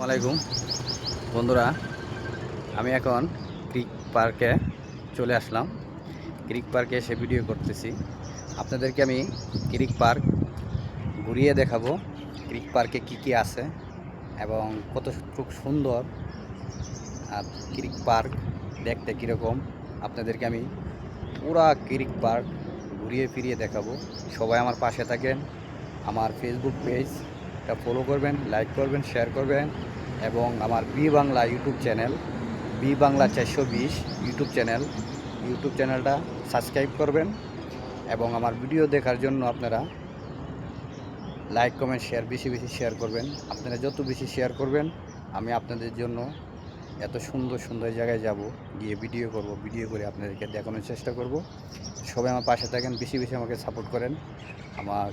আসসালামাইকুম বন্ধুরা, আমি এখন ক্রিক পার্কে চলে আসলাম। ক্রিক পার্কে এসে ভিডিও করতেছি। আপনাদেরকে আমি ক্রিক পার্ক ঘুরিয়ে দেখাবো। ক্রিক পার্কে কি কি আছে এবং কতটুকু সুন্দর আর ক্রিক পার্ক দেখতে কীরকম, আপনাদেরকে আমি পুরা ক্রিক পার্ক ঘুরিয়ে ফিরিয়ে দেখাবো। সবাই আমার পাশে থাকেন। আমার ফেসবুক পেজটা ফলো করবেন, লাইক করবেন, শেয়ার করবেন এবং আমার B Bangla YouTube channel, B Bangla 420 YouTube চ্যানেলটা সাবস্ক্রাইব করবেন এবং আমার ভিডিও দেখার জন্য আপনারা লাইক কমেন্ট শেয়ার বেশি বেশি শেয়ার করবেন। আপনারা যত বেশি শেয়ার করবেন আমি আপনাদের জন্য এত সুন্দর সুন্দর জায়গায় যাব, গিয়ে ভিডিও করব, ভিডিও করে আপনাদেরকে দেখানোর চেষ্টা করব। সবাই আমার পাশে থাকেন, বেশি বেশি আমাকে সাপোর্ট করেন, আমার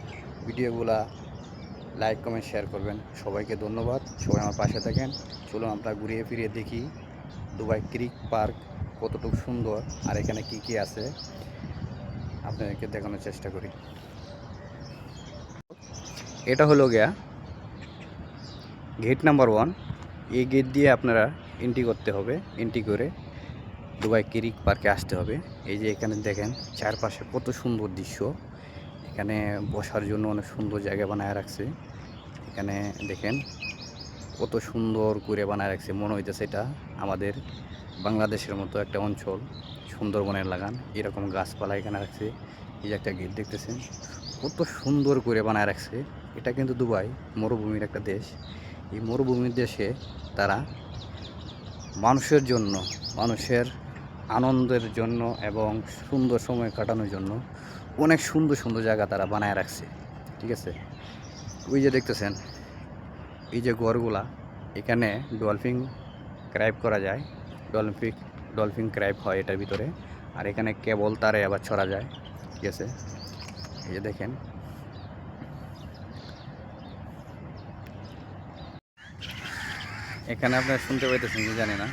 ভিডিওগুলা লাইক কমেন্ট শেয়ার করবেন। সবাইকে ধন্যবাদ। সবাই আমার পাশে থাকেন। চলুন আমরা ঘুরিয়ে ফিরিয়ে দেখি দুবাই ক্রিক পার্ক কতটুকু সুন্দর আর এখানে কি কি আছে আপনাদেরকে দেখানোর চেষ্টা করি। এটা হলো গিয়া গেট নাম্বার 1। এই গেট দিয়ে আপনারা এন্ট্রি করতে হবে। এন্ট্রি করে দুবাই ক্রিক পার্কে আসতে হবে। এই যে এখানে দেখেন চারপাশে কত সুন্দর দৃশ্য। এখানে বসার জন্য অনেক সুন্দর জায়গা বানায় রাখছে। এখানে দেখেন কত সুন্দর করে বানায় রাখছে, মনে হইতেছে এটা আমাদের বাংলাদেশের মতো একটা অঞ্চল, সুন্দরবনের লাগান এরকম গাছপালা এখানে রাখছে। এই যে একটা গেট দেখতেছেন, কত সুন্দর করে বানায় রাখছে। এটা কিন্তু দুবাই মরুভূমির একটা দেশ। এই মরুভূমির দেশে তারা মানুষের জন্য, মানুষের আনন্দের জন্য এবং সুন্দর সময় কাটানোর জন্য অনেক সুন্দর সুন্দর জায়গা তারা বানায় রাখছে। ঠিক আছে, ওই যে দেখতেছেন এই যে ঘরগুলা, এখানে ডলফিন ক্রাইব করা যায়। ডলফিন ডলফিন ক্রাইব হয় এটার ভিতরে। আর এখানে কেবল তারে আবার ছড়া যায়। ঠিক আছে, এই যে দেখেন এখানে আপনারা শুনতে পাইতেছেন কি জানি না,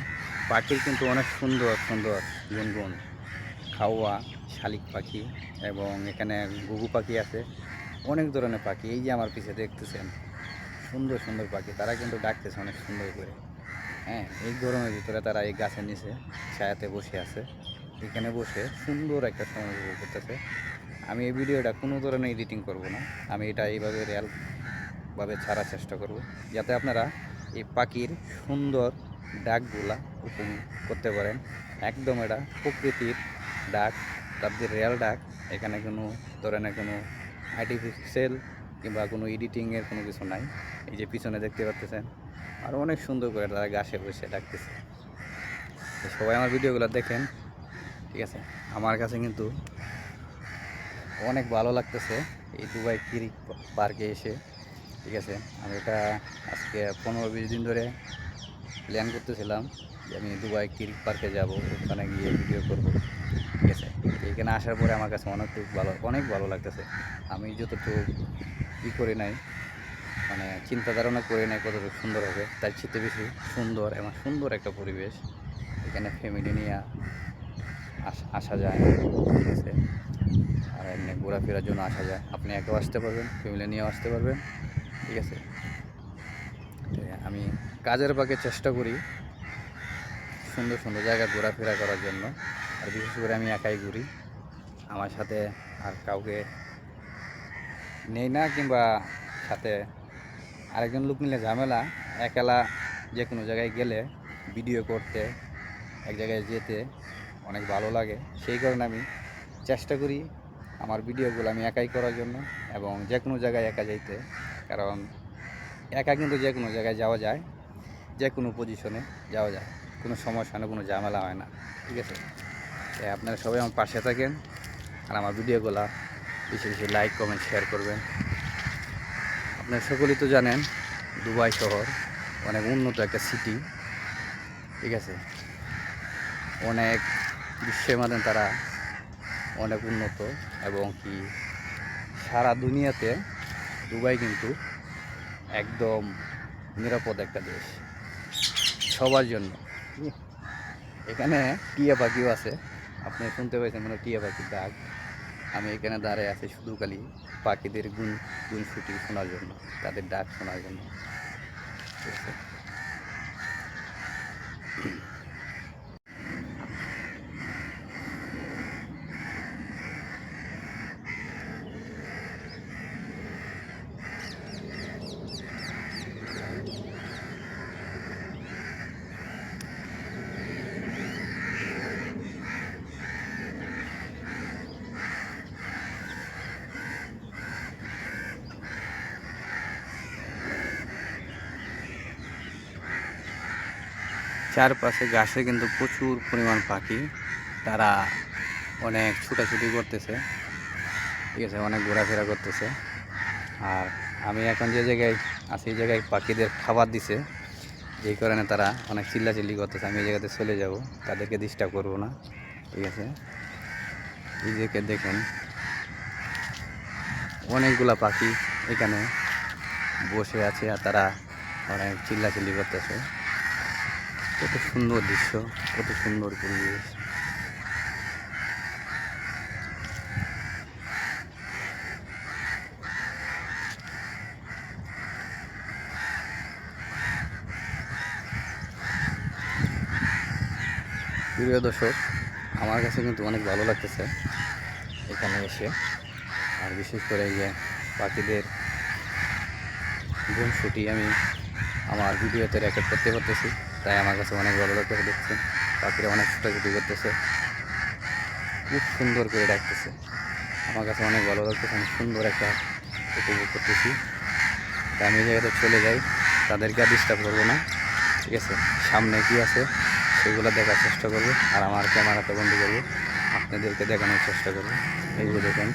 পাখির কিন্তু অনেক সুন্দর সুন্দর গুনগুন, খাওয়া, শালিক পাখি এবং এখানে ঘুঘু পাখি আছে, অনেক ধরনের পাখি। এই যে আমার পিছে দেখতেছেন সুন্দর সুন্দর পাখি, তারা কিন্তু ডাকতেছে অনেক সুন্দর করে। হ্যাঁ, এই গরমের ভিতরে তারা এই গাছের নিচে ছায়াতে বসে আছে। এখানে বসে সুন্দর একটা সময় উপভোগ করতেছে। আমি এই ভিডিওটা কোনো ধরনের এডিটিং করব না, আমি এটা এইভাবে রিয়ালভাবে ছাড়ার চেষ্টা করব, যাতে আপনারা এই পাখির সুন্দর ডাকগুলা উপভোগ করতে পারেন। একদম এটা প্রকৃতির ডাক, তাদের রিয়াল ডাক। এখানে কোনো ধরনের কোনো আর্টিফিশিয়াল কিংবা কোনো এডিটিংয়ের কোনো কিছু নাই। এই যে পিছনে দেখতে পাচ্ছেন আর অনেক সুন্দর করে তারা গাছে বসে ডাকতেছে। সবাই আমার ভিডিওগুলো দেখেন। ঠিক আছে, আমার কাছে কিন্তু অনেক ভালো লাগতেছে এই দুবাই ক্রিক পার্কে এসে। ঠিক আছে, আমি এটা আজকে 15-20 দিন ধরে প্ল্যান করতেছিলাম যে আমি দুবাই ক্রিক পার্কে যাব, ওখানে গিয়ে ভিডিও করব। ঠিক আছে, এখানে আসার পরে আমার কাছে অনেক ভালো লাগতেছে। আমি যতটুকু করি নাই, মানে চিন্তা ধারণা করে নাই কতটুকু সুন্দর হবে, তার চেয়ে বেশি সুন্দর এবং সুন্দর একটা পরিবেশ। এখানে ফ্যামিলি নিয়ে আসা যায়। ঠিক আছে, আর এমনি ঘোরাফেরার জন্য আসা যায়। আপনি একাও আসতে পারবেন, ফ্যামিলি নিয়েও আসতে পারবেন। ঠিক আছে, আমি কাজের ফাঁকে চেষ্টা করি সুন্দর সুন্দর জায়গা ঘোরাফেরা করার জন্য। আর বিশেষ করে আমি একাই ঘুরি, আমার সাথে আর কাউকে নেই না, কিংবা সাথে আরেকজন লোক নিলে ঝামেলা। একলা যে কোনো জায়গায় গেলে ভিডিও করতে, এক জায়গায় যেতে অনেক ভালো লাগে। সেই কারণে আমি চেষ্টা করি আমার ভিডিওগুলো আমি একাই করার জন্য এবং যে কোনো জায়গায় একা যাইতে। কারণ একা কিন্তু যে কোনো জায়গায় যাওয়া যায়, যে কোনো পজিশনে যাওয়া যায়, কোনো সমস্যা না, কোনো ঝামেলা হয় না। ঠিক আছে, আপনারা সবাই আমার পাশে থাকেন আর আমার ভিডিওগুলো বেশি বেশি লাইক কমেন্ট শেয়ার করবেন। আপনারা সকলেই তো জানেন দুবাই শহর অনেক উন্নত একটা সিটি। ঠিক আছে, অনেক বিশ্বের মাধ্যমে তারা অনেক উন্নত এবং কি সারা দুনিয়াতে দুবাই কিন্তু একদম নিরাপদ একটা দেশ সবার জন্য। এখানে টিয়া পাখিও আছে, আপনি শুনতে পাইছেন মানে টিয়া পাখির ডাক। আমি এখানে দাঁড়িয়ে আছি শুধু খালি পাখিদের গুনগুনছুটি শোনার জন্য, তাদের ডাক শোনার জন্য। ঠিক আছে, চারপাশে ঘাসে কিন্তু প্রচুর পরিমাণ পাখি, তারা অনেক ছুটাছুটি করতেছে, ঠিক আছে, অনেক ঘোরাফেরা করতেছে। আর আমি এখন যে জায়গায় আছি এই জায়গায় পাখিদের খাবার দিছে, যেই কারণে তারা অনেক চিল্লাচিল্লি করতেছে। আমি এই জায়গাতে চলে যাব, তাদেরকে ডিস্টার্ব করবো না, ঠিক আছে। এই জায়গায় দেখেন অনেকগুলা পাখি এখানে বসে আছে আর তারা অনেক চিল্লাচিল্লি করতেছে। কত সুন্দর দৃশ্য, কত সুন্দর পরিবেশ। প্রিয় দর্শক, আমার কাছে কিন্তু অনেক ভালো লাগতেছে এখানে এসে। আর বিশেষ করে এই যে পাখিদের গুণসুটি আমি আমার ভিডিওতে রেকর্ড করতে পারতেছি, তাই আমার কাছে অনেক ভালো লাগতেছে। দেখছেন পাখিরা অনেক ছুটাছুটি করতেছে, খুব সুন্দর করে ডাকতেছে। আমার কাছে অনেক ভালো লাগতেছে, আমি সুন্দর একটা উপভোগ করতেছি। তাই আমি এই জায়গাতে চলে যাই, তাদেরকে আর ডিস্টার্ব করবো না, ঠিক আছে। সামনে কি আছে সেগুলো দেখার চেষ্টা করবো, আর আমার ক্যামেরাতে বন্দি করবো, আপনাদেরকে দেখানোর চেষ্টা করবো। এই যে দেখেন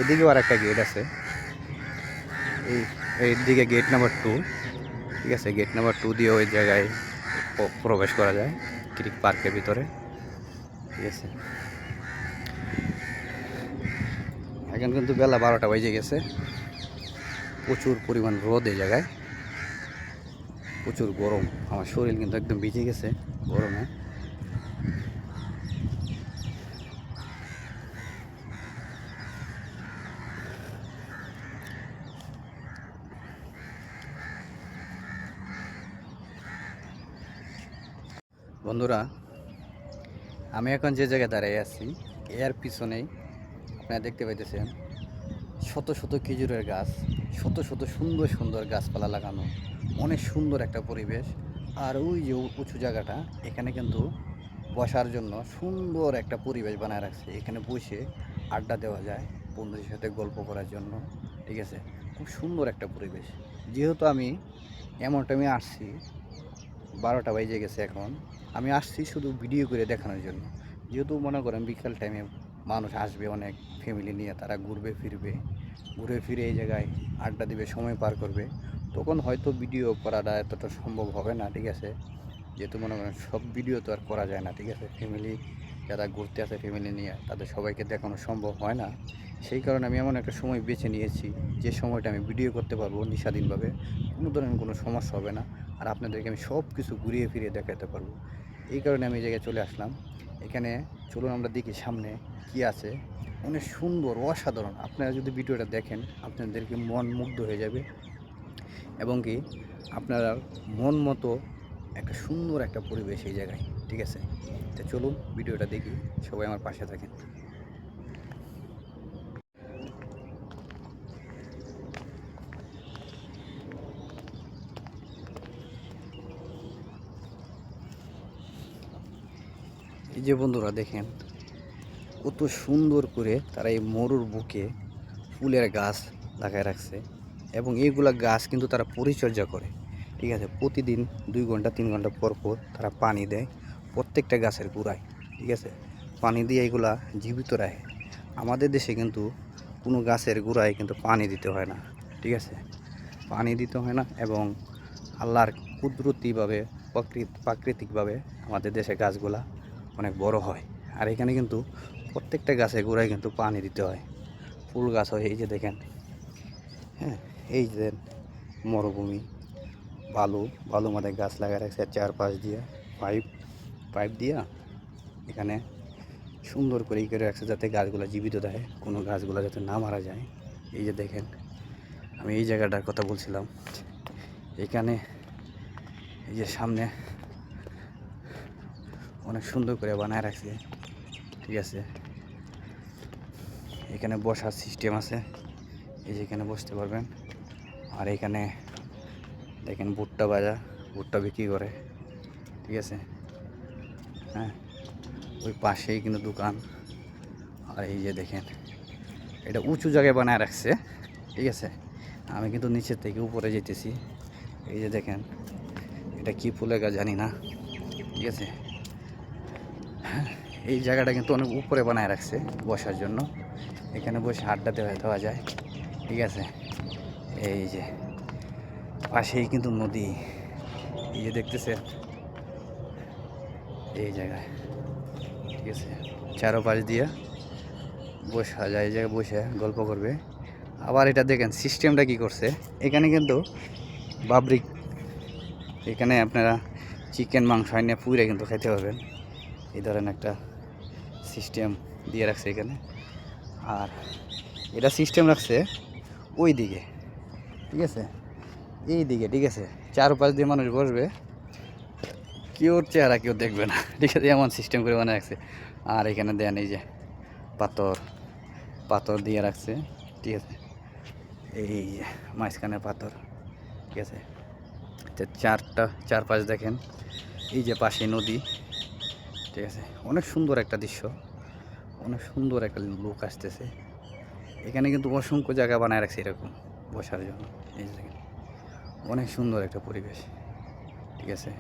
এদিকেও আর একটা গেট আছে, এই দিকে গেট নাম্বার 2, ঠিক আছে। গেট নাম্বার 2 দিয়ে ওই জায়গায় প্রবেশ করা যায় ক্রিক পার্কের ভিতরে, ঠিক আছে। এখন কিন্তু বেলা 12টা বেজে গেছে, প্রচুর পরিমাণ রোদ এই জায়গায়, প্রচুর গরম। আমার শরীর কিন্তু একদম ভিজে গেছে গরমে। বন্ধুরা, আমি এখন যে জায়গায় দাঁড়িয়ে আছি এর পিছনেই আপনারা দেখতে পাইতেছেন শত শত খেজুরের গাছ, শত শত সুন্দর সুন্দর গাছপালা লাগানো, অনেক সুন্দর একটা পরিবেশ। আর ওই যে উঁচু জায়গাটা, এখানে কিন্তু বসার জন্য সুন্দর একটা পরিবেশ বানায় রাখছে। এখানে বসে আড্ডা দেওয়া যায় বন্ধুদের সাথে গল্প করার জন্য, ঠিক আছে। খুব সুন্দর একটা পরিবেশ। যেহেতু আমি এমন টাইমে আসছি, 12টা বেজে গেছে এখন, আমি আসছি শুধু ভিডিও করে দেখানোর জন্য। যেহেতু মনে করেন বিকাল টাইমে মানুষ আসবে অনেক ফ্যামিলি নিয়ে, তারা ঘুরবে ফিরবে, ঘুরে ফিরে এই জায়গায় আড্ডা দিবে, সময় পার করবে, তখন হয়তো ভিডিও করাটা এতটা সম্ভব হবে না, ঠিক আছে। যেহেতু মনে করেন সব ভিডিও তো আর করা যায় না, ঠিক আছে। ফ্যামিলি যারা ঘুরতে আসে ফ্যামিলি নিয়ে, তাদের সবাইকে দেখানো সম্ভব হয় না। সেই কারণে আমি এমন একটা সময় বেছে নিয়েছি যে সময়টা আমি ভিডিও করতে পারবো নিঃস্বাধীনভাবে, কোনো ধরনের কোনো সমস্যা হবে না। আর আপনাদেরকে আমি সব কিছু ঘুরিয়ে ফিরিয়ে দেখাতে পারবো। এই কারণে আমি এই জায়গায় চলে আসলাম। এখানে চলুন আমরা দেখি সামনে কি আছে। অনেক সুন্দর, অসাধারণ। আপনারা যদি ভিডিওটা দেখেন আপনাদেরকে মন মুগ্ধ হয়ে যাবে, এবং কি আপনারা মন মতো একটা সুন্দর একটা পরিবেশ এই জায়গায়, ঠিক আছে। তো চলুন ভিডিওটা দেখি, সবাই আমার পাশে থাকেন। এই যে বন্ধুরা দেখেন কত সুন্দর করে তারা এই মরুর বুকে ফুলের গাছ লাগায় রাখছে, এবং এইগুলা গাছ কিন্তু তারা পরিচর্যা করে, ঠিক আছে। প্রতিদিন 2 ঘন্টা 3 ঘন্টা পর পর তারা পানি দেয় প্রত্যেকটা গাছের গোড়ায়, ঠিক আছে। পানি দিয়ে এগুলা জীবিত রাখে। আমাদের দেশে কিন্তু কোনো গাছের গোড়ায় কিন্তু পানি দিতে হয় না, ঠিক আছে। পানি দিতে হয় না, এবং আল্লাহর কুদরতিভাবে প্রাকৃতিকভাবে আমাদের দেশে গাছগুলা অনেক বড় হয়। আর এখানে কিন্তু প্রত্যেকটা গাছের গোড়ায় কিন্তু পানি দিতে হয়, ফুল গাছ হয়। এই যে দেখেন, হ্যাঁ, এই যে মরুভূমি, বালু মাথায় গাছ লাগায় রাখছে, 4 পাশ দিয়ে পাইপ পাইপ দিয়া এখানে সুন্দর করে করে রাখছে, যাতে গাছগুলো জীবিত থাকে, কোনো গাছগুলো যাতে না মারা যায়। এই যে দেখেন, আমি এই জায়গাটার কথা বলছিলাম। এখানে এই যে সামনে অনেক সুন্দর করে বানায় রাখছে, ঠিক আছে। এখানে বসার সিস্টেম আছে, এই যে এখানে বসতে পারবেন। আর এখানে দেখেন ভুট্টা বিক্রি করে, ঠিক আছে। হ্যাঁ, ওই পাশেই কিন্তু দোকান। আর এই যে দেখেন এটা উঁচু জায়গায় বানায় রাখছে, ঠিক আছে। আমি কিন্তু নিচের থেকে উপরে যেতেছি। এই যে দেখেন এটা কি ফুলের গাছ জানি না, ঠিক আছে। এই জায়গাটা কিন্তু অনেক উপরে বানায় রাখছে বসার জন্য, এখানে বসে আড্ডা দেওয়া যায়, ঠিক আছে। এই যে পাশেই কিন্তু নদী, এই যে দেখতেছে এই জায়গায়, ঠিক আছে। চারোপাশ দিয়ে বসা যায়, এই জায়গায় বসে গল্প করবে। আবার এটা দেখেন সিস্টেমটা কি করছে, এখানে কিন্তু বাবরিক, এখানে আপনারা চিকেন মাংস আনিয়ে পুরে কিন্তু খেতে পারবেন, এই ধরনের একটা সিস্টেম দিয়ে রাখছে এখানে। আর এটা সিস্টেম রাখছে ওই দিকে, ঠিক আছে, এই দিকে, ঠিক আছে। চারপাশ দিয়ে মানুষ বসবে, কেউ চেহারা কেউ দেখবে না, ঠিক আছে, এমন সিস্টেম করে বানিয়ে রাখছে। আর এখানে দেন এই যে পাথর পাথর দিয়ে রাখছে, ঠিক আছে, এই যে মাঝখানে পাথর, ঠিক আছে। চারপাশ দেখেন, এই যে পাশে নদী, ঠিক আছে। অনেক সুন্দর একটা দৃশ্য, অনেক সুন্দর একটা লুক আসতেছে। এখানে কিন্তু অসংখ্য জায়গা বানায় রাখছে এরকম বসার জন্য, এই যে দেখেন অনেক সুন্দর একটা পরিবেশ, ঠিক আছে।